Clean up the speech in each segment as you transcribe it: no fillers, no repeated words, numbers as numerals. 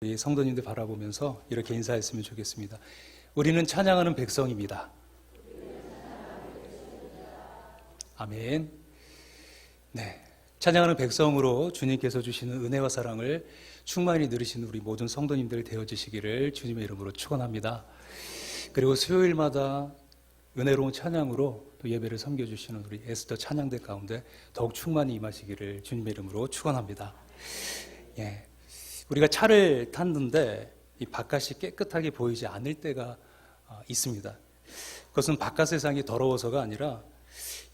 우리 성도님들 바라보면서 이렇게 인사했으면 좋겠습니다. 우리는 찬양하는 백성입니다. 아멘. 네, 찬양하는 백성으로 주님께서 주시는 은혜와 사랑을 충만히 누리시는 우리 모든 성도님들 되어주시기를 주님의 이름으로 축원합니다. 그리고 수요일마다 은혜로운 찬양으로 또 예배를 섬겨주시는 우리 에스더 찬양대 가운데 더욱 충만히 임하시기를 주님의 이름으로 축원합니다. 예. 우리가 차를 탔는데 이 바깥이 깨끗하게 보이지 않을 때가 있습니다. 그것은 바깥 세상이 더러워서가 아니라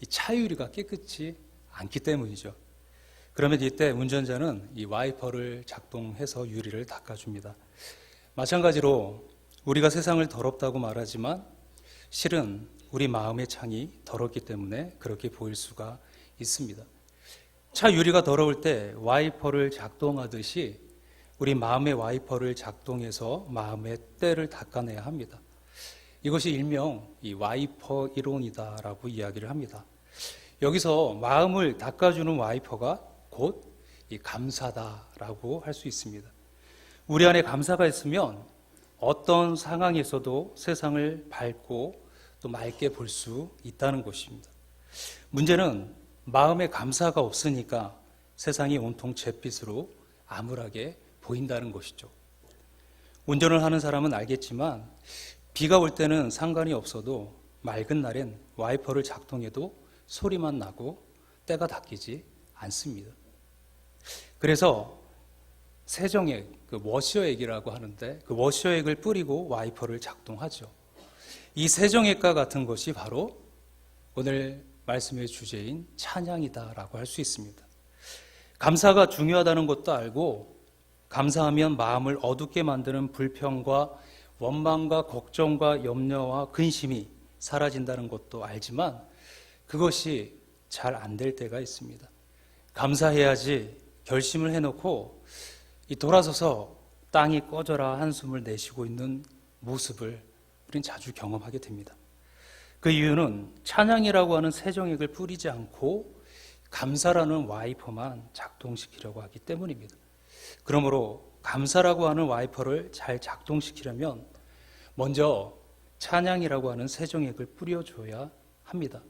이 차 유리가 깨끗이 않기 때문이죠. 그러면 이때 운전자는 이 와이퍼를 작동해서 유리를 닦아줍니다. 마찬가지로 우리가 세상을 더럽다고 말하지만 실은 우리 마음의 창이 더럽기 때문에 그렇게 보일 수가 있습니다. 차 유리가 더러울 때 와이퍼를 작동하듯이 우리 마음의 와이퍼를 작동해서 마음의 때를 닦아내야 합니다. 이것이 일명 이 와이퍼 이론이다라고 이야기를 합니다. 여기서 마음을 닦아주는 와이퍼가 곧 이 감사다라고 할 수 있습니다. 우리 안에 감사가 있으면 어떤 상황에서도 세상을 밝고 또 맑게 볼 수 있다는 것입니다. 문제는 마음에 감사가 없으니까 세상이 온통 잿빛으로 암울하게 보인다는 것이죠. 운전을 하는 사람은 알겠지만 비가 올 때는 상관이 없어도 맑은 날엔 와이퍼를 작동해도 소리만 나고 때가 닦이지 않습니다. 그래서 세정액, 워셔액이라고 하는데 그 워셔액을 뿌리고 와이퍼를 작동하죠. 이 세정액과 같은 것이 바로 오늘 말씀의 주제인 찬양이다라고 할 수 있습니다. 감사가 중요하다는 것도 알고 감사하면 마음을 어둡게 만드는 불평과 원망과 걱정과 염려와 근심이 사라진다는 것도 알지만 그것이 잘 안 될 때가 있습니다. 감사해야지 결심을 해놓고 돌아서서 땅이 꺼져라 한숨을 내쉬고 있는 모습을 우린 자주 경험하게 됩니다. 그 이유는 찬양이라고 하는 세정액을 뿌리지 않고 감사라는 와이퍼만 작동시키려고 하기 때문입니다. 그러므로 감사라고 하는 와이퍼를 잘 작동시키려면 먼저 찬양이라고 하는 세정액을 뿌려줘야 합니다.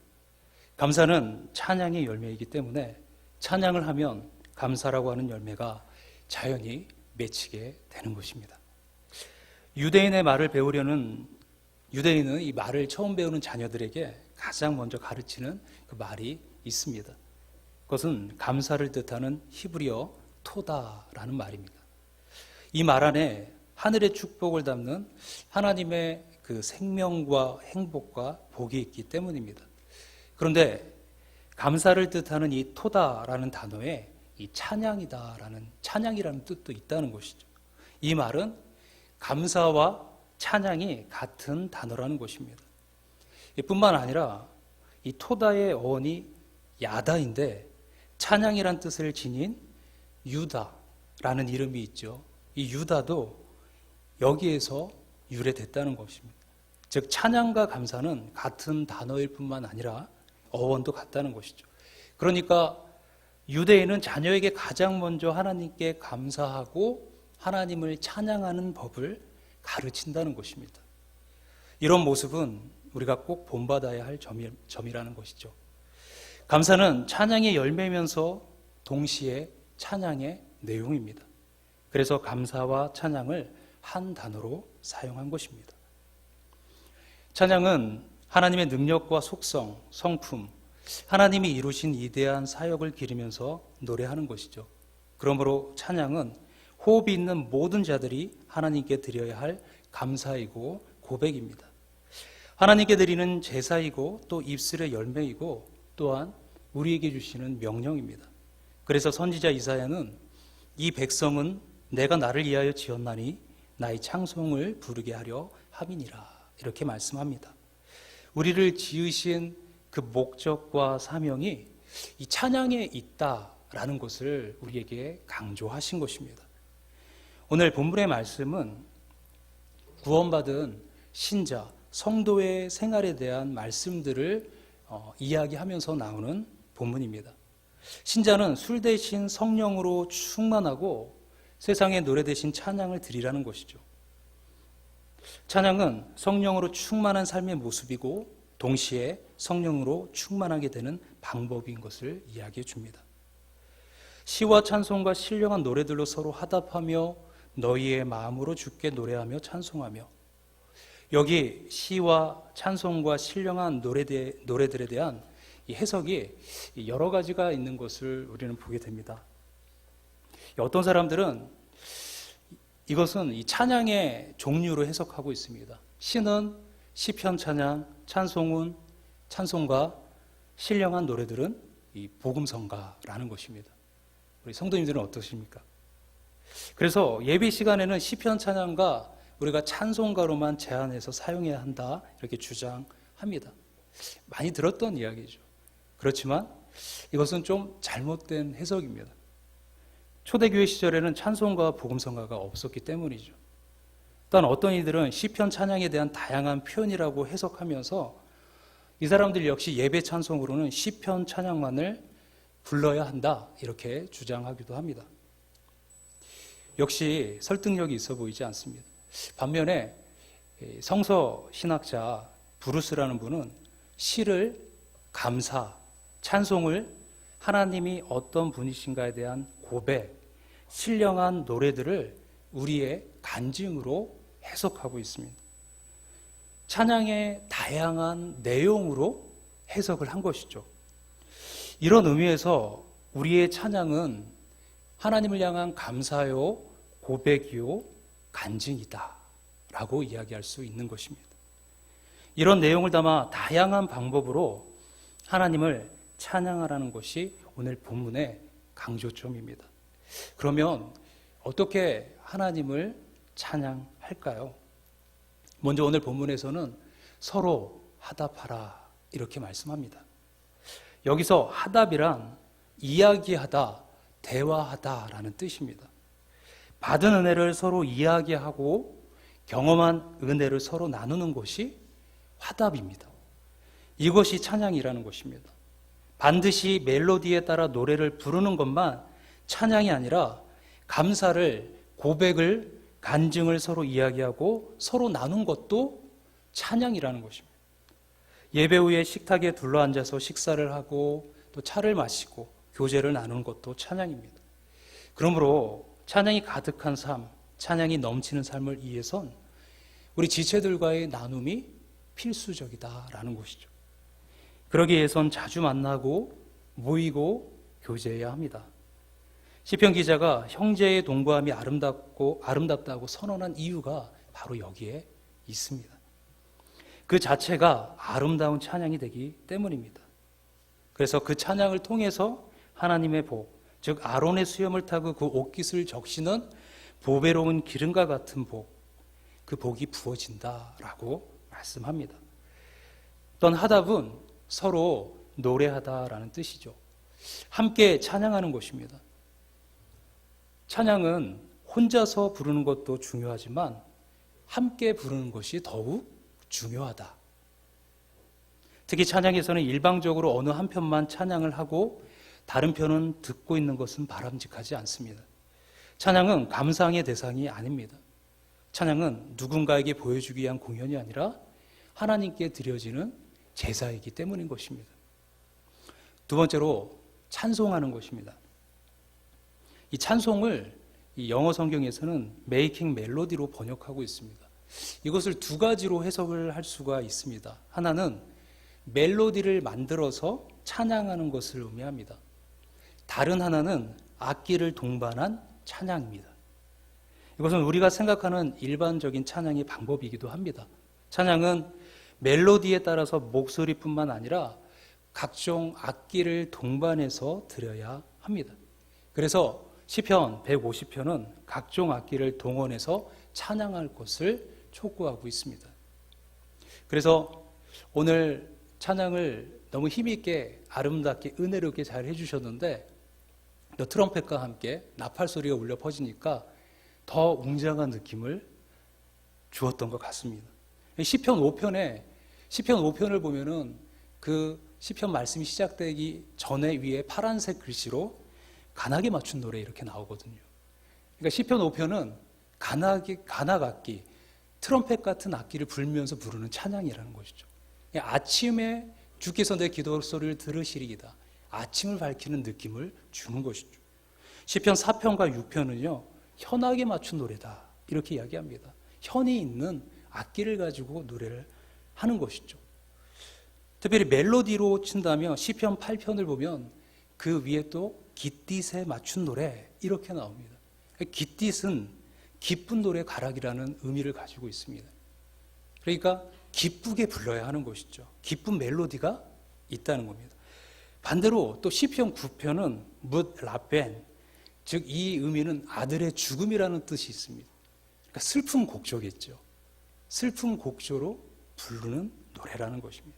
감사는 찬양의 열매이기 때문에 찬양을 하면 감사라고 하는 열매가 자연히 맺히게 되는 것입니다. 유대인의 말을 배우려는 유대인은 이 말을 처음 배우는 자녀들에게 가장 먼저 가르치는 그 말이 있습니다. 그것은 감사를 뜻하는 히브리어 토다라는 말입니다. 이 말 안에 하늘의 축복을 담는 하나님의 그 생명과 행복과 복이 있기 때문입니다. 그런데 감사를 뜻하는 이 토다라는 단어에 이 찬양이라는 뜻도 있다는 것이죠. 이 말은 감사와 찬양이 같은 단어라는 것입니다. 이뿐만 아니라 이 토다의 어원이 야다인데 찬양이란 뜻을 지닌 유다라는 이름이 있죠. 이 유다도 여기에서 유래됐다는 것입니다. 즉 찬양과 감사는 같은 단어일 뿐만 아니라 어원도 같다는 것이죠. 그러니까 유대인은 자녀에게 가장 먼저 하나님께 감사하고 하나님을 찬양하는 법을 가르친다는 것입니다. 이런 모습은 우리가 꼭 본받아야 할 점이라는 것이죠. 감사는 찬양의 열매면서 동시에 찬양의 내용입니다. 그래서 감사와 찬양을 한 단어로 사용한 것입니다. 찬양은 하나님의 능력과 속성, 성품, 하나님이 이루신 위대한 사역을 기리면서 노래하는 것이죠. 그러므로 찬양은 호흡이 있는 모든 자들이 하나님께 드려야 할 감사이고 고백입니다. 하나님께 드리는 제사이고 또 입술의 열매이고 또한 우리에게 주시는 명령입니다. 그래서 선지자 이사야는 이 백성은 내가 나를 위하여 지었나니 나의 창송을 부르게 하려 함이니라 이렇게 말씀합니다. 우리를 지으신 그 목적과 사명이 이 찬양에 있다라는 것을 우리에게 강조하신 것입니다. 오늘 본문의 말씀은 구원받은 신자, 성도의 생활에 대한 말씀들을 이야기하면서 나오는 본문입니다. 신자는 술 대신 성령으로 충만하고 세상의 노래 대신 찬양을 드리라는 것이죠. 찬양은 성령으로 충만한 삶의 모습이고 동시에 성령으로 충만하게 되는 방법인 것을 이야기해 줍니다. 시와 찬송과 신령한 노래들로 서로 화답하며 너희의 마음으로 주께 노래하며 찬송하며, 여기 시와 찬송과 신령한 노래들에 대한 이 해석이 여러 가지가 있는 것을 우리는 보게 됩니다. 어떤 사람들은 이것은 이 찬양의 종류로 해석하고 있습니다. 시는 시편 찬양, 찬송은 찬송가, 신령한 노래들은 이 복음성가라는 것입니다. 우리 성도님들은 어떠십니까? 그래서 예배 시간에는 시편 찬양과 우리가 찬송가로만 제한해서 사용해야 한다, 이렇게 주장합니다. 많이 들었던 이야기죠. 그렇지만 이것은 좀 잘못된 해석입니다. 초대교회 시절에는 찬송가와 복음성가가 없었기 때문이죠. 또한 어떤 이들은 시편 찬양에 대한 다양한 표현이라고 해석하면서 이 사람들 역시 예배 찬송으로는 시편 찬양만을 불러야 한다, 이렇게 주장하기도 합니다. 역시 설득력이 있어 보이지 않습니다. 반면에 성서 신학자 브루스라는 분은 시를 감사, 찬송을 하나님이 어떤 분이신가에 대한 고백, 신령한 노래들을 우리의 간증으로 해석하고 있습니다. 찬양의 다양한 내용으로 해석을 한 것이죠. 이런 의미에서 우리의 찬양은 하나님을 향한 감사요, 고백이요, 간증이다 라고 이야기할 수 있는 것입니다. 이런 내용을 담아 다양한 방법으로 하나님을 찬양하라는 것이 오늘 본문의 강조점입니다. 그러면 어떻게 하나님을 찬양할까요? 먼저 오늘 본문에서는 서로 화답하라, 이렇게 말씀합니다. 여기서 화답이란 이야기하다, 대화하다라는 뜻입니다. 받은 은혜를 서로 이야기하고 경험한 은혜를 서로 나누는 것이 화답입니다. 이것이 찬양이라는 것입니다. 반드시 멜로디에 따라 노래를 부르는 것만 찬양이 아니라 감사를, 고백을, 간증을 서로 이야기하고 서로 나눈 것도 찬양이라는 것입니다. 예배 후에 식탁에 둘러앉아서 식사를 하고 또 차를 마시고 교제를 나누는 것도 찬양입니다. 그러므로 찬양이 가득한 삶, 찬양이 넘치는 삶을 위해선 우리 지체들과의 나눔이 필수적이다라는 것이죠. 그러기 위해선 자주 만나고 모이고 교제해야 합니다. 시편 기자가 형제의 동거함이 아름답다고 선언한 이유가 바로 여기에 있습니다. 그 자체가 아름다운 찬양이 되기 때문입니다. 그래서 그 찬양을 통해서 하나님의 복, 즉 아론의 수염을 타고 그 옷깃을 적시는 보배로운 기름과 같은 복, 그 복이 부어진다라고 말씀합니다. 어떤 하답은 서로 노래하다라는 뜻이죠. 함께 찬양하는 것입니다. 찬양은 혼자서 부르는 것도 중요하지만 함께 부르는 것이 더욱 중요하다. 특히 찬양에서는 일방적으로 어느 한 편만 찬양을 하고 다른 편은 듣고 있는 것은 바람직하지 않습니다. 찬양은 감상의 대상이 아닙니다. 찬양은 누군가에게 보여주기 위한 공연이 아니라 하나님께 드려지는 제사이기 때문인 것입니다. 두 번째로 찬송하는 것입니다. 이 찬송을 이 영어 성경에서는 메이킹 멜로디로 번역하고 있습니다. 이것을 두 가지로 해석을 할 수가 있습니다. 하나는 멜로디를 만들어서 찬양하는 것을 의미합니다. 다른 하나는 악기를 동반한 찬양입니다. 이것은 우리가 생각하는 일반적인 찬양의 방법이기도 합니다. 찬양은 멜로디에 따라서 목소리뿐만 아니라 각종 악기를 동반해서 드려야 합니다. 그래서 시편 150편은 각종 악기를 동원해서 찬양할 것을 촉구하고 있습니다. 그래서 오늘 찬양을 너무 힘있게 아름답게 은혜롭게 잘 해주셨는데 또 트럼펫과 함께 나팔 소리가 울려 퍼지니까 더 웅장한 느낌을 주었던 것 같습니다. 시편 5편을 보면은 그 시편 말씀이 시작되기 전에 위에 파란색 글씨로 간하게 맞춘 노래 이렇게 나오거든요. 그러니까 시편 5편은 간악악기, 트럼펫 같은 악기를 불면서 부르는 찬양이라는 것이죠. 아침에 주께서 내 기도 소리를 들으시리이다. 아침을 밝히는 느낌을 주는 것이죠. 시편 4편과 6편은요. 현악에 맞춘 노래다. 이렇게 이야기합니다. 현이 있는 악기를 가지고 노래를 하는 것이죠. 특별히 멜로디로 친다면 시편 8편을 보면 그 위에 또 깃딧에 맞춘 노래 이렇게 나옵니다. 깃딧은 기쁜 노래 가락이라는 의미를 가지고 있습니다. 그러니까 기쁘게 불러야 하는 것이죠. 기쁜 멜로디가 있다는 겁니다. 반대로 또 시편 9편은 뭇 라벤, 즉 이 의미는 아들의 죽음이라는 뜻이 있습니다. 그러니까 슬픔 곡조겠죠. 슬픔 곡조로 부르는 노래라는 것입니다.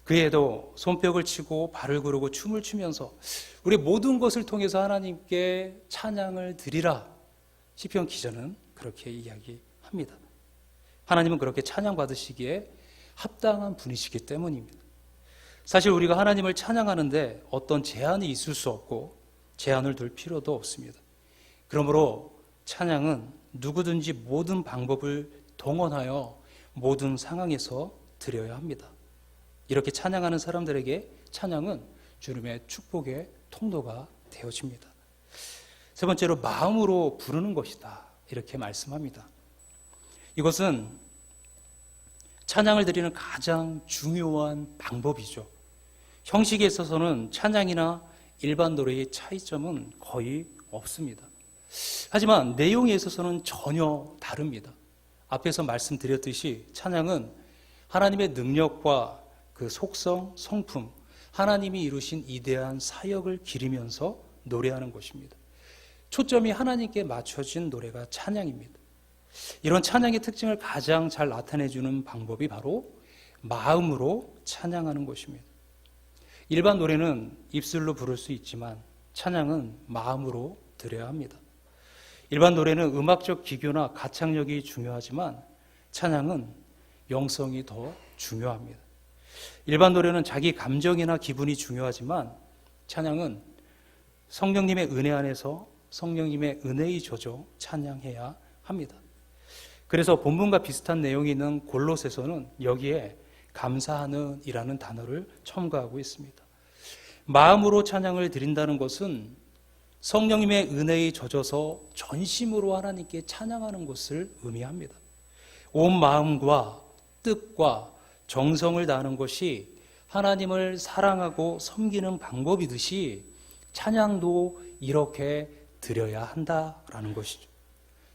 그에도 손뼉을 치고 발을 구르고 춤을 추면서 우리 모든 것을 통해서 하나님께 찬양을 드리라. 시편 기자는 그렇게 이야기합니다. 하나님은 그렇게 찬양받으시기에 합당한 분이시기 때문입니다. 사실 우리가 하나님을 찬양하는데 어떤 제한이 있을 수 없고 제한을 둘 필요도 없습니다. 그러므로 찬양은 누구든지 모든 방법을 동원하여 모든 상황에서 드려야 합니다. 이렇게 찬양하는 사람들에게 찬양은 주님의 축복의 통로가 되어집니다. 세 번째로 마음으로 부르는 것이다. 이렇게 말씀합니다. 이것은 찬양을 드리는 가장 중요한 방법이죠. 형식에 있어서는 찬양이나 일반 노래의 차이점은 거의 없습니다. 하지만 내용에 있어서는 전혀 다릅니다. 앞에서 말씀드렸듯이 찬양은 하나님의 능력과 그 속성, 성품, 하나님이 이루신 이대한 사역을 기리면서 노래하는 것입니다. 초점이 하나님께 맞춰진 노래가 찬양입니다. 이런 찬양의 특징을 가장 잘 나타내주는 방법이 바로 마음으로 찬양하는 것입니다. 일반 노래는 입술로 부를 수 있지만 찬양은 마음으로 드려야 합니다. 일반 노래는 음악적 기교나 가창력이 중요하지만 찬양은 영성이 더 중요합니다. 일반 노래는 자기 감정이나 기분이 중요하지만 찬양은 성령님의 은혜 안에서 성령님의 은혜의 저조 찬양해야 합니다. 그래서 본문과 비슷한 내용이 있는 골로새서는 여기에 감사하는 이라는 단어를 첨가하고 있습니다. 마음으로 찬양을 드린다는 것은 성령님의 은혜에 젖어서 전심으로 하나님께 찬양하는 것을 의미합니다. 온 마음과 뜻과 정성을 다하는 것이 하나님을 사랑하고 섬기는 방법이듯이 찬양도 이렇게 드려야 한다라는 것이죠.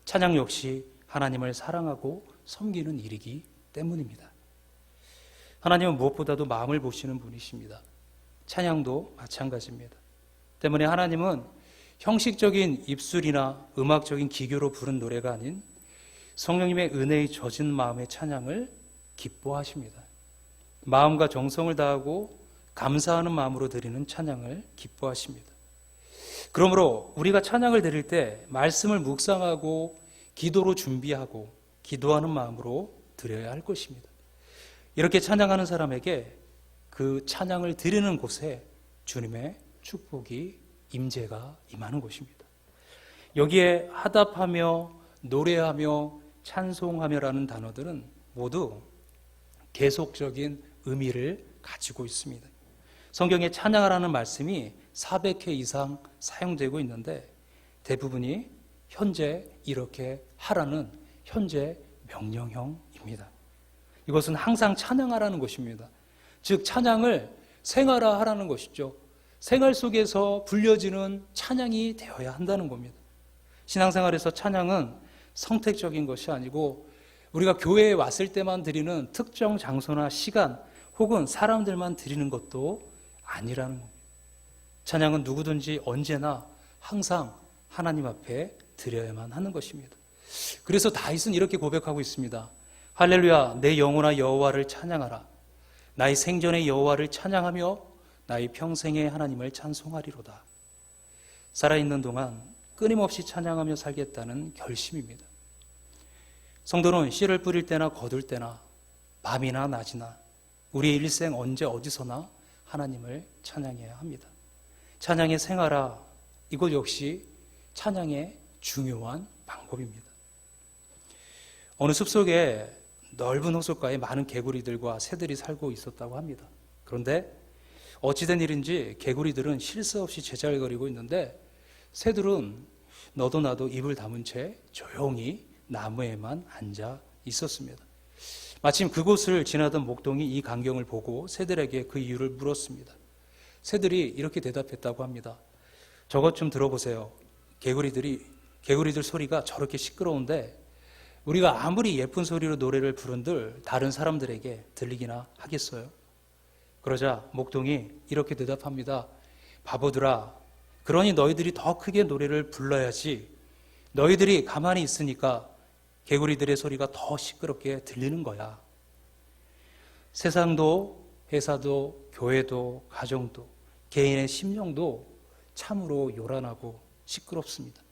찬양 역시 하나님을 사랑하고 섬기는 일이기 때문입니다. 하나님은 무엇보다도 마음을 보시는 분이십니다. 찬양도 마찬가지입니다. 때문에 하나님은 형식적인 입술이나 음악적인 기교로 부른 노래가 아닌 성령님의 은혜에 젖은 마음의 찬양을 기뻐하십니다. 마음과 정성을 다하고 감사하는 마음으로 드리는 찬양을 기뻐하십니다. 그러므로 우리가 찬양을 드릴 때 말씀을 묵상하고 기도로 준비하고 기도하는 마음으로 드려야 할 것입니다. 이렇게 찬양하는 사람에게 그 찬양을 드리는 곳에 주님의 축복이 임재가 임하는 것입니다. 여기에 화답하며 노래하며 찬송하며라는 단어들은 모두 계속적인 의미를 가지고 있습니다. 성경에 찬양하라는 말씀이 400회 이상 사용되고 있는데 대부분이 현재 이렇게 하라는 현재 명령형입니다. 이것은 항상 찬양하라는 것입니다. 즉 찬양을 생활화하라는 것이죠. 생활 속에서 불려지는 찬양이 되어야 한다는 겁니다. 신앙생활에서 찬양은 선택적인 것이 아니고 우리가 교회에 왔을 때만 드리는 특정 장소나 시간 혹은 사람들만 드리는 것도 아니라는 겁니다. 찬양은 누구든지 언제나 항상 하나님 앞에 드려야만 하는 것입니다. 그래서 다윗은 이렇게 고백하고 있습니다. 할렐루야, 내 영혼아 여호와를 찬양하라. 나의 생전의 여호와를 찬양하며 나의 평생의 하나님을 찬송하리로다. 살아있는 동안 끊임없이 찬양하며 살겠다는 결심입니다. 성도는 씨를 뿌릴 때나 거둘 때나 밤이나 낮이나 우리의 일생 언제 어디서나 하나님을 찬양해야 합니다. 찬양의 생활화, 이것 역시 찬양의 중요한 방법입니다. 어느 숲속에 넓은 호숫가에 많은 개구리들과 새들이 살고 있었다고 합니다. 그런데 어찌된 일인지 개구리들은 쉴 새 없이 제잘거리고 있는데 새들은 너도 나도 입을 다문 채 조용히 나무에만 앉아 있었습니다. 마침 그곳을 지나던 목동이 이 광경을 보고 새들에게 그 이유를 물었습니다. 새들이 이렇게 대답했다고 합니다. 저것 좀 들어보세요. 개구리들 소리가 저렇게 시끄러운데 우리가 아무리 예쁜 소리로 노래를 부른들 다른 사람들에게 들리기나 하겠어요? 그러자 목동이 이렇게 대답합니다. 바보들아, 그러니 너희들이 더 크게 노래를 불러야지. 너희들이 가만히 있으니까 개구리들의 소리가 더 시끄럽게 들리는 거야. 세상도, 회사도, 교회도, 가정도, 개인의 심령도 참으로 요란하고 시끄럽습니다.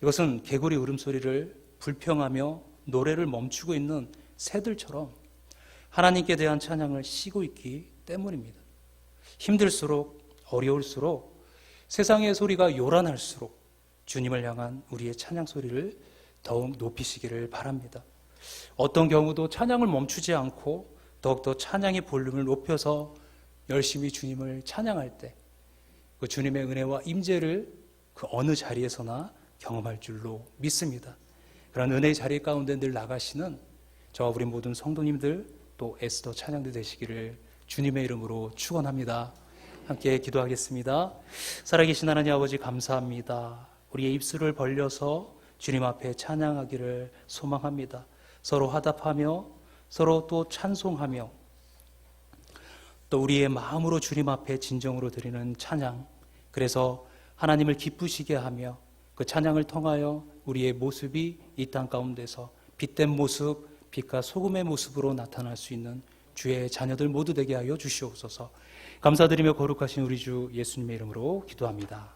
이것은 개구리 울음소리를 불평하며 노래를 멈추고 있는 새들처럼 하나님께 대한 찬양을 쉬고 있기 때문입니다. 힘들수록, 어려울수록, 세상의 소리가 요란할수록 주님을 향한 우리의 찬양 소리를 더욱 높이시기를 바랍니다. 어떤 경우도 찬양을 멈추지 않고 더욱더 찬양의 볼륨을 높여서 열심히 주님을 찬양할 때 그 주님의 은혜와 임재를 그 어느 자리에서나 경험할 줄로 믿습니다. 그런 은혜의 자리 가운데 늘 나가시는 저와 우리 모든 성도님들 또 애쓰도 찬양대 되시기를 주님의 이름으로 축원합니다. 함께 기도하겠습니다. 살아계신 하나님 아버지 감사합니다. 우리의 입술을 벌려서 주님 앞에 찬양하기를 소망합니다. 서로 화답하며 서로 또 찬송하며 또 우리의 마음으로 주님 앞에 진정으로 드리는 찬양, 그래서 하나님을 기쁘시게 하며 그 찬양을 통하여 우리의 모습이 이 땅 가운데서 빛된 모습, 빛과 소금의 모습으로 나타날 수 있는 주의 자녀들 모두 되게 하여 주시옵소서. 감사드리며 거룩하신 우리 주 예수님의 이름으로 기도합니다.